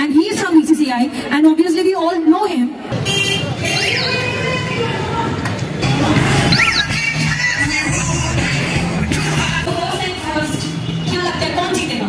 And he is from BCCI, and obviously we all know him. क्या लगता है कौन जीतेगा?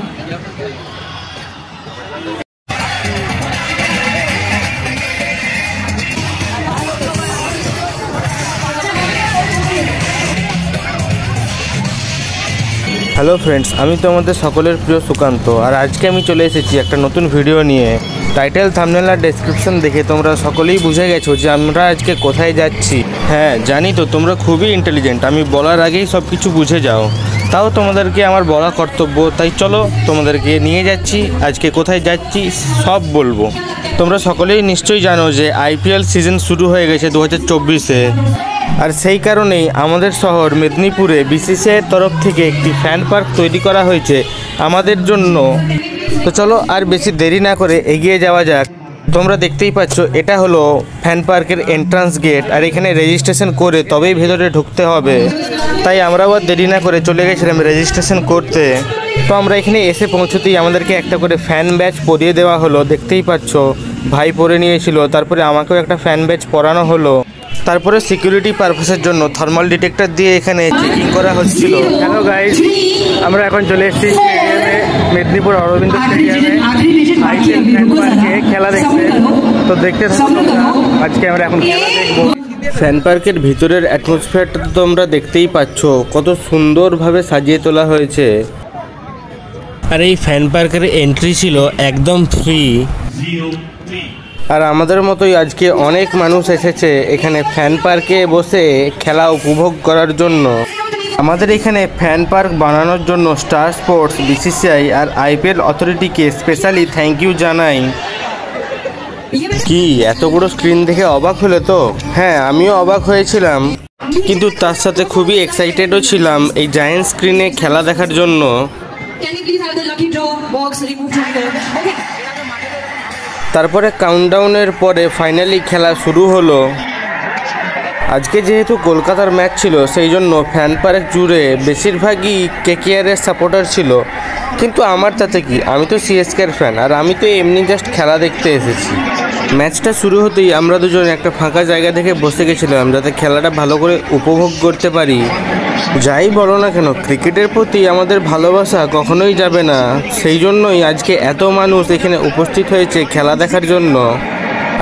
হ্যালো ফ্রেন্ডস, আমি তোমাদের সকলের প্রিয় সুকান্ত। আর আজকে আমি চলে এসেছি একটা নতুন ভিডিও নিয়ে। টাইটেল, থাম্বনেল আর ডেসক্রিপশন দেখে তোমরা সকলেই বুঝে গেছো যে আমরা আজকে কোথায় যাচ্ছি। হ্যাঁ জানি তো, তোমরা খুবই ইন্টেলিজেন্ট, আমি বলার আগেই সব কিছু বুঝে যাও। তাও তোমাদেরকে আমার বলা কর্তব্য, তাই চলো তোমাদেরকে নিয়ে যাচ্ছি। আজকে কোথায় যাচ্ছি সব বলবো। তোমরা সকলেই নিশ্চয়ই জানো যে IPL সিজন শুরু হয়ে গেছে 2024-এ। আর সেই কারণেই আমাদের শহর মেদিনীপুরে BCCI-এর তরফ থেকে একটি ফ্যান পার্ক তৈরি করা হয়েছে আমাদের জন্য। তো চলো আর বেশি দেরি না করে এগিয়ে যাওয়া যাক। তোমরা দেখতেই পাচ্ছ এটা হলো ফ্যান পার্কের এন্ট্রান্স গেট, আর এখানে রেজিস্ট্রেশন করে তবেই ভেতরে ঢুকতে হবে। তাই আমরাও আর দেরি না করে চলে গেছিলাম রেজিস্ট্রেশন করতে। তো আমরা এখানে এসে পৌঁছতেই আমাদেরকে একটা করে ফ্যান ব্যাচ পরিয়ে দেওয়া হলো। দেখতেই পাচ্ছ ভাই পরে নিয়েছিল, তারপরে আমাকেও একটা ফ্যান ব্যাচ পরানো হলো। তারপরে সিকিউরিটি পারপাসের জন্য থার্মাল ডিটেক্টর দিয়ে এখানে চেকিং করা হচ্ছিল। হ্যালো গাইস, আমরা এখন চলে এসেছি স্টেডিয়ামে, মেদিনীপুর অরবিন্দ স্টেডিয়ামে IPL ফ্যান পার্কে খেলা দেখতে। তো দেখতে থাকুন, আজকে আমরা এখন খেলা দেখবো। ফ্যান পার্কের ভিতরের অ্যাটমসফিয়ারটা তো তোমরা দেখতেই পাচ্ছ, কত সুন্দরভাবে সাজিয়ে তোলা হয়েছে। আর এই ফ্যান পার্কের এন্ট্রি ছিল একদম ফ্রি। আর আমাদের মতোই আজকে অনেক মানুষ এসেছে এখানে ফ্যান পার্কে বসে খেলা উপভোগ করার জন্য। আমাদের এখানে ফ্যান পার্ক বানানোর জন্য স্টার স্পোর্টস, BCCI আর IPL অথরিটিকে স্পেশালি থ্যাংক ইউ জানাই। কি এত বড় স্ক্রিন দেখে অবাক হলে তো? হ্যাঁ, আমিও অবাক হয়েছিলাম, কিন্তু তার সাথে খুবই এক্সাইটেডও ছিলাম এই জায়ান্ট স্ক্রিনে খেলা দেখার জন্য। তারপরে কাউন্টডাউনের পরে ফাইনালি খেলা শুরু হলো। আজকে যেহেতু কলকাতার ম্যাচ ছিল, সেই জন্য ফ্যান পার্ক জুড়ে বেশিরভাগই KKR-এর সাপোর্টার ছিল। কিন্তু আমার তাতে কি, আমি তো CSK-এর ফ্যান, আর আমি তো এমনি জাস্ট খেলা দেখতে এসেছি। ম্যাচটা শুরু হতেই আমরা দুজন একটা ফাঁকা জায়গা থেকে বসে গেছিলাম, যাতে খেলাটা ভালো করে উপভোগ করতে পারি। যাই বলো না কেন, ক্রিকেটের প্রতি আমাদের ভালোবাসা কখনোই যাবে না। সেই জন্যই আজকে এত মানুষ এখানে উপস্থিত হয়েছে খেলা দেখার জন্য।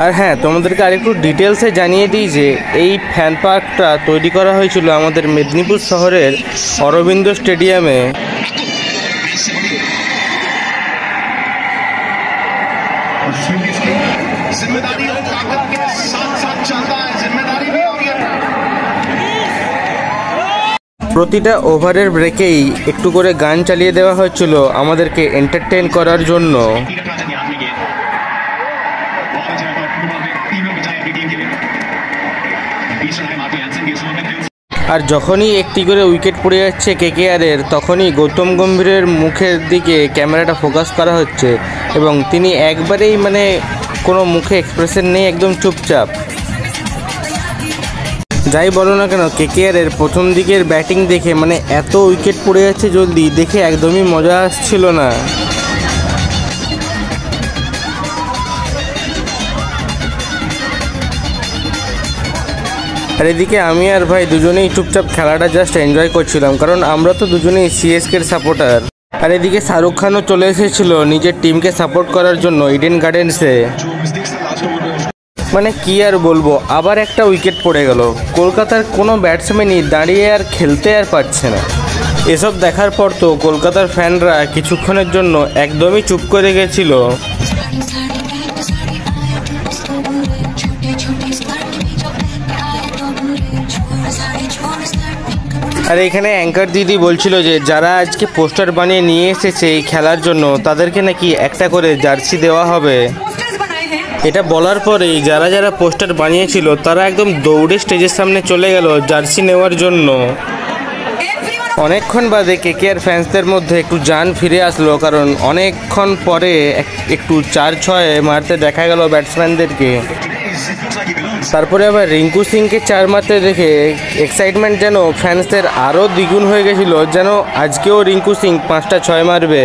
আর হ্যাঁ, তোমাদেরকে আরেকটু ডিটেলসে জানিয়ে দিই যে এই ফ্যান পার্কটা তৈরি করা হয়েছিল আমাদের মেদিনীপুর শহরের অরবিন্দ স্টেডিয়ামে। প্রতিটা ওভারের ব্রেকেই একটু করে গান চালিয়ে দেওয়া হচ্ছিল আমাদেরকে এন্টারটেইন করার জন্য। আর যখনই একটি করে উইকেট পড়ে যাচ্ছে KKR-এর, তখনই গৌতম গম্ভীরের মুখের দিকে ক্যামেরাটা ফোকাস করা হচ্ছে, এবং তিনি একবারেই কোনো মুখে এক্সপ্রেশন নেই, একদম চুপচাপ। যাই বলো না কেন, KKR-এর প্রথম দিকের ব্যাটিং দেখে এত উইকেট পড়ে যাচ্ছে জলদি, দেখে একদমই মজা আসছিল না। আর এদিকে আমি আর ভাই দুজনেই চুপচাপ খেলাটা জাস্ট এনজয় করছিলাম, কারণ আমরা তো দুজনেই CSK-এর সাপোর্টার। আর এদিকে শাহরুখ খানও চলে এসেছিল নিজের টিমকে সাপোর্ট করার জন্য ইডেন গার্ডেন্সে। কি আর বলবো, আবার একটা উইকেট পড়ে গেল। কলকাতার কোনো ব্যাটসম্যানই দাঁড়িয়ে আর খেলতে আর পারছে না। এসব দেখার পর তো কলকাতার ফ্যানরা কিছুক্ষণের জন্য একদমই চুপ করে গেছিল। আর এখানে অ্যাঙ্কার দিদি বলছিল যে যারা আজকে পোস্টার বানিয়ে নিয়ে এসেছে এই খেলার জন্য, তাদেরকে নাকি একটা করে জার্সি দেওয়া হবে। এটা বলার পরেই যারা যারা পোস্টার বানিয়েছিল তারা একদম দৌড়ে স্টেজের সামনে চলে গেল জার্সি নেওয়ার জন্য। অনেকক্ষণ বাদে KKR ফ্যান্সদের মধ্যে একটু জান ফিরে আসলো, কারণ অনেকক্ষণ পরে একটু 4-6 মারতে দেখা গেল ব্যাটসম্যানদেরকে। তারপরে আবার রিঙ্কু সিংকে 4 মারতে দেখে এক্সাইটমেন্ট যেন ফ্যান্সদের আরও দ্বিগুণ হয়ে গেছিল, যেন আজকেও রিঙ্কু সিং 5টা 6 মারবে।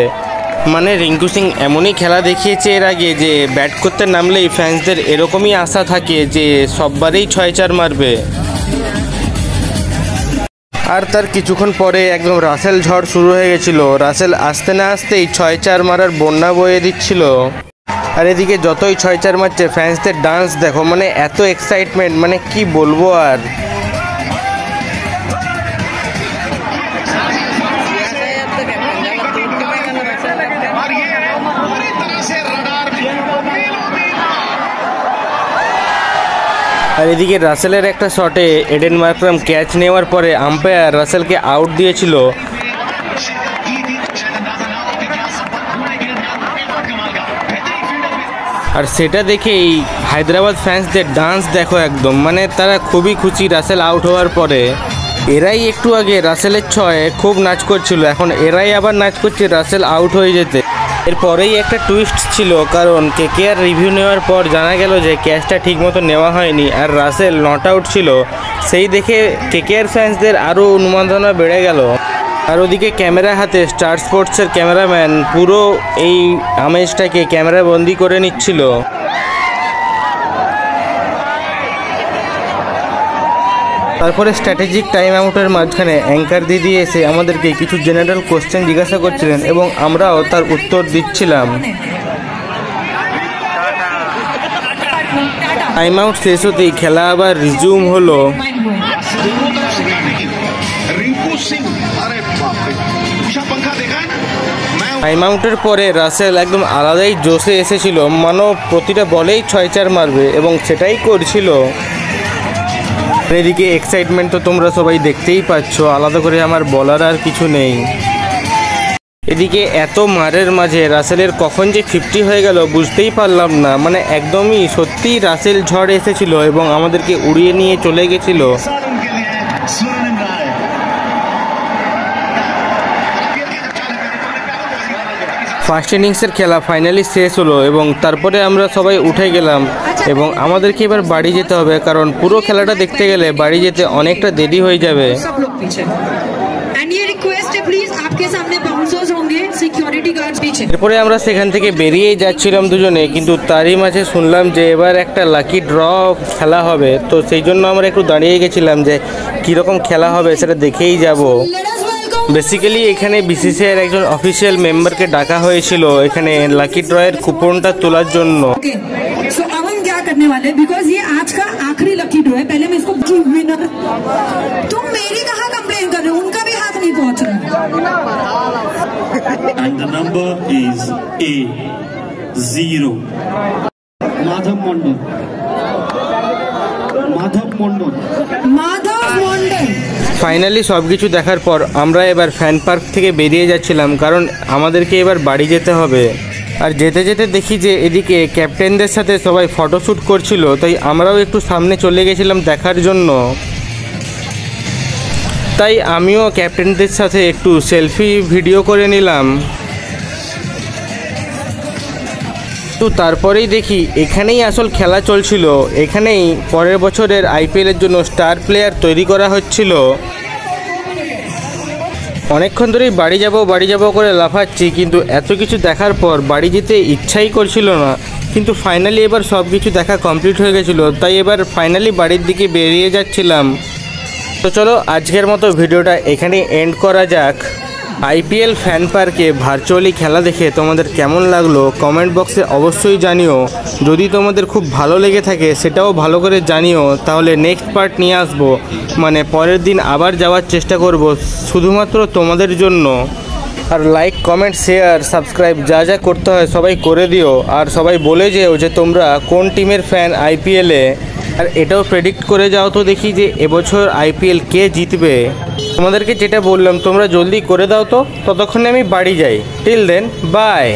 মানে রিঙ্কু সিং এমনই খেলা দেখিয়েছে এর আগে যে ব্যাট করতে নামলেই ফ্যান্সদের এরকমই আশা থাকে যে সববারেই 6-4 মারবে। আর তার কিছুক্ষণ পরে একদম রাসেল ঝড় শুরু হয়ে গেছিল। রাসেল আসতে না আসতেই 6-4 মারার বন্যা বয়ে দিচ্ছিল। আর এদিকে যতই 6-4 মারছে ফ্যান্সদের ডান্স দেখো, মানে এত এক্সাইটমেন্ট, মানে কি বলবো আর। আর এদিকে রাসেলের একটা শটে এডেন মার্করাম ক্যাচ নেওয়ার পরে আম্পায়ার রাসেলকে আউট দিয়েছিল। আর সেটা দেখেই হায়দ্রাবাদ ফ্যান্সদের ডান্স দেখো একদম, মানে তারা খুবই খুশি রাসেল আউট হওয়ার পরে। এরাই একটু আগে রাসেলের 6 খুব নাচ করছিল, এখন এরাই আবার নাচ করছে রাসেল আউট হয়ে যেতে। এরপরেই একটা টুইস্ট ছিল, কারণ কেকেআর রিভিউ নেওয়ার পর জানা গেল যে ক্যাচটা ঠিকমতো নেওয়া হয়নি আর রাসেল নট আউট ছিল। সেই দেখে কেকেআর ফ্যান্সদের আরও উন্মাদনা বেড়ে গেল। আর ওদিকে ক্যামেরা হাতে স্টার স্পোর্টসের ক্যামেরাম্যান পুরো এই আমেজটাকে ক্যামেরা বন্দি করে নিচ্ছিল। তারপরে স্ট্র্যাটেজিক টাইম আউটের মাঝখানে অ্যাঙ্কার দিদি এসে আমাদেরকে কিছু জেনারেল কোশ্চেন জিজ্ঞাসা করছিলেন এবং আমরাও তার উত্তর দিচ্ছিলাম। টাইম আউট শেষ হতেই খেলা আবার রিজিউম হলো। টাইম আউটের পরে রাসেল একদম আলাদাই জোশে এসেছিল, মানো প্রতিটা বলেই 6-4 মারবে এবং সেটাই করছিল। এদিকে এক্সাইটমেন্ট তো তোমরা সবাই দেখতেই পাচ্ছ, আলাদা করে আমার বলার আর কিছু নেই। এদিকে এত মারের মাঝে রাসেলের কখন যে 50 হয়ে গেল বুঝতেই পারলাম না, মানে একদমই সত্যিই রাসেল ঝড় এসেছিল এবং আমাদেরকে উড়িয়ে নিয়ে চলে গেছিল। ফার্স্ট ইনিংসের খেলা ফাইনালি শেষ হলো এবং তারপরে আমরা সবাই উঠে গেলাম এবং আমাদেরকে এবার বাড়ি যেতে হবে, কারণ পুরো খেলাটা দেখতে গেলে বাড়ি যেতে অনেকটা দেরি হয়ে যাবে। এরপরে আমরা সেখান থেকে বেরিয়েই যাচ্ছিলাম দুজনে, কিন্তু তারই মাঝে শুনলাম যে এবার একটা লাকি ড্র খেলা হবে। তো সেই জন্য আমরা একটু দাঁড়িয়ে গেছিলাম যে কীরকম খেলা হবে সেটা দেখেই যাব। বেসিক্যালি এখানে বিসিসিআইয়ের একজন অফিসিয়াল মেম্বারকে ডাকা হয়েছিল এখানে লাকি ড্রয়ের কুপনটা তোলার জন্য। करने वाले बिकॉज ये आज का आखिरी लकी ड्रॉ है। पहले मैं इसको विनर, तुम मेरी कहाँ कंप्लेन कर रहे हो, उनका भी हाथ नहीं पहुंच रहा। And the number is A0. Madhav Mandal. Finally সব কিছু দেখার পর আমরা এবার ফ্যান পার্ক থেকে বেরিয়ে যাচ্ছিলাম, কারণ আমাদেরকে এবার বাড়ি যেতে হবে। আর যেতে যেতে দেখি যে এদিকে ক্যাপ্টেনদের সাথে সবাই ফটোশ্যুট করছিল, তাই আমরাও একটু সামনে চলে গেছিলাম দেখার জন্য। তাই আমিও ক্যাপ্টেনদের সাথে একটু সেলফি ভিডিও করে নিলাম। তো তারপরেই দেখি এখানেই আসল খেলা চলছিল, এখানেই পরের বছরের আইপিএলের জন্য স্টার প্লেয়ার তৈরি করা হচ্ছিল। অনেকক্ষণ ধরেই বাড়ি যাব করে লাফাচ্ছি, কিন্তু এত কিছু দেখার পর বাড়ি যেতে ইচ্ছাই করছিল না। কিন্তু ফাইনালি এবার সব কিছু দেখা কমপ্লিট হয়ে গেছিলো, তাই এবার ফাইনালি বাড়ির দিকে বেরিয়ে যাচ্ছিলাম। তো চলো আজকের মতো ভিডিওটা এখানেই এন্ড করা যাক। আইপিএল ফ্যান পার্কে ভার্চুয়ালি খেলা দেখে তোমাদের কেমন লাগলো কমেন্ট বক্সে অবশ্যই জানিও। যদি তোমাদের খুব ভালো লেগে থাকে সেটাও ভালো করে জানিও, তাহলে নেক্সট পার্ট নিয়ে আসবো, মানে পরের দিন আবার যাওয়ার চেষ্টা করব শুধুমাত্র তোমাদের জন্য। আর লাইক কমেন্ট শেয়ার সাবস্ক্রাইব যা যা করতে হয় সবাই করে দিও। আর সবাই বলে যেও যে তোমরা কোন টিমের ফ্যান আইপিএলে, আর এটাও প্রেডিক্ট করে যাও তো দেখি যে এবছর আইপিএল কে জিতবে। তোমাদেরকে যেটা বললাম তোমরা জলদি করে দাও তো, ততক্ষণে আমি বাড়ি যাই। Till then by.